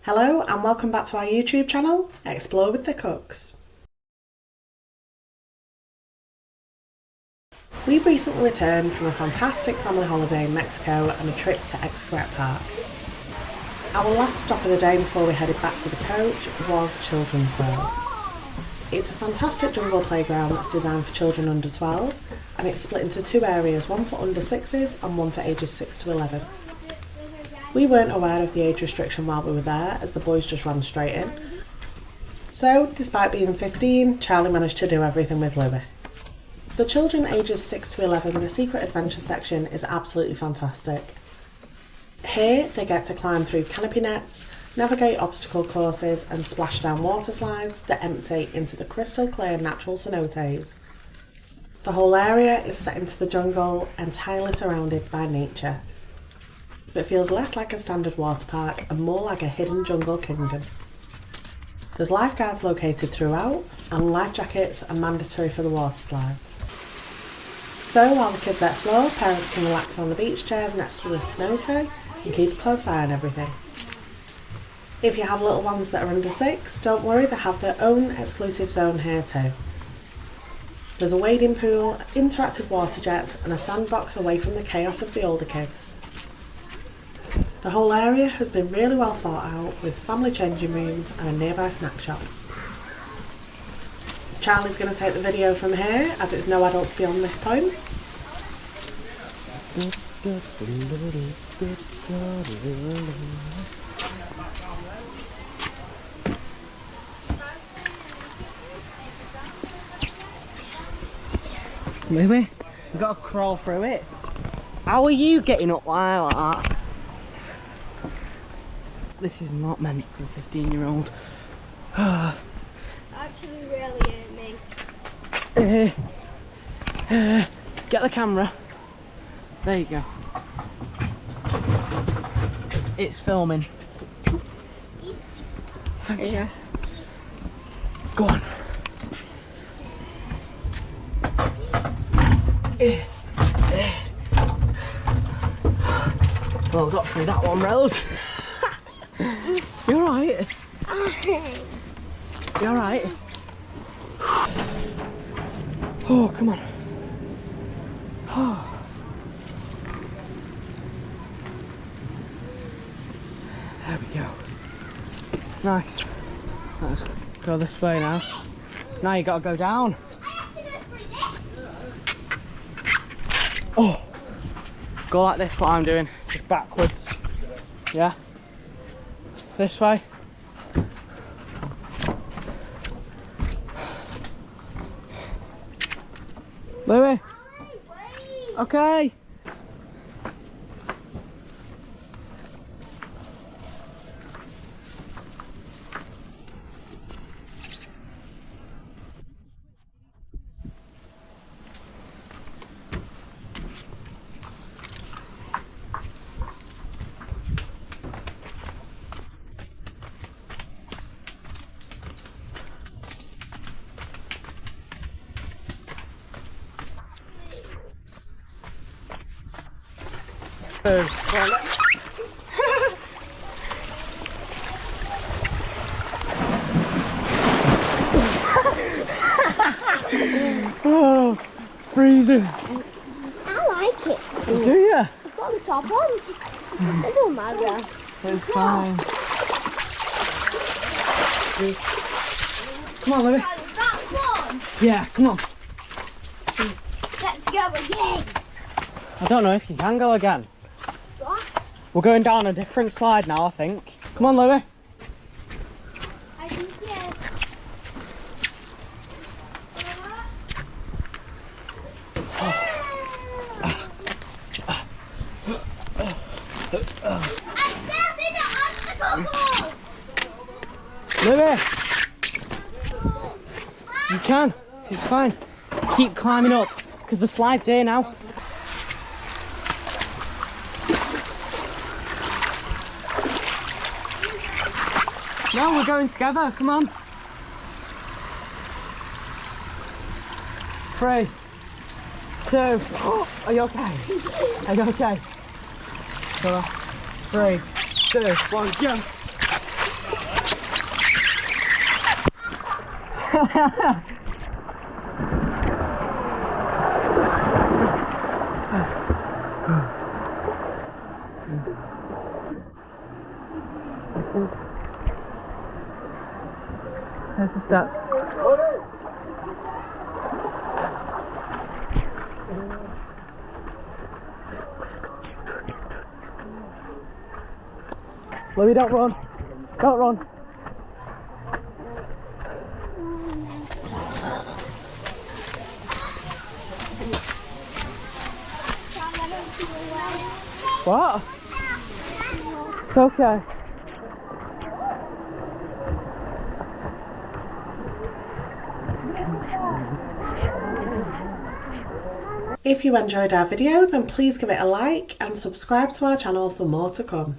Hello and welcome back to our YouTube channel, Explore with the Cooks. We've recently returned from a fantastic family holiday in Mexico and a trip to Xcaret Park. Our last stop of the day before we headed back to the coach was Children's World. It's a fantastic jungle playground that's designed for children under 12 and it's split into two areas, one for under 6s and one for ages 6 to 11. We weren't aware of the age restriction while we were there as the boys just ran straight in. So, despite being 15, Charlie managed to do everything with Louie. For children ages 6 to 11, the Secret Adventure section is absolutely fantastic. Here, they get to climb through canopy nets, navigate obstacle courses and splash down water slides that empty into the crystal clear natural cenotes. The whole area is set into the jungle, entirely surrounded by nature. But feels less like a standard water park and more like a hidden jungle kingdom. There's lifeguards located throughout and life jackets are mandatory for the water slides. So while the kids explore, parents can relax on the beach chairs next to the cenote and keep a close eye on everything. If you have little ones that are under 6, don't worry, they have their own exclusive zone here too. There's a wading pool, interactive water jets and a sandbox away from the chaos of the older kids. The whole area has been really well thought out with family changing rooms and a nearby snack shop. Charlie's going to take the video from here as it's no adults beyond this point. Louie, we've got to crawl through it. How are you getting up like that? This is not meant for a 15-year-old. Actually really hurt me. Get the camera. There you go. It's filming. Thank you. Go on. Well, got through that one road. You alright? You alright? Oh, come on. Oh. There we go. Nice. Let's go this way now. Now you gotta go down. Oh. Go like this, what I'm doing. Just backwards. Yeah? This way. Louie. Okay. Oh, it's freezing. I like it. Do you? I've got the top on. It don't matter. It's fine. Come on, Louie. That one. Yeah, come on. Let's go again. I don't know if you can go again. What? We're going down a different slide now, I think. Come on, Louie. I think yes. I fell in the obstacle course. Louie! You can. It's fine. Keep climbing up, because the slide's here now. No, we're going together. Come on. 3, 2. Oh, are you okay? Are you okay? So, 3, 2, 1, jump. There's the step. Louis, don't run. Don't run. What? It's okay. If you enjoyed our video, then please give it a like and subscribe to our channel for more to come.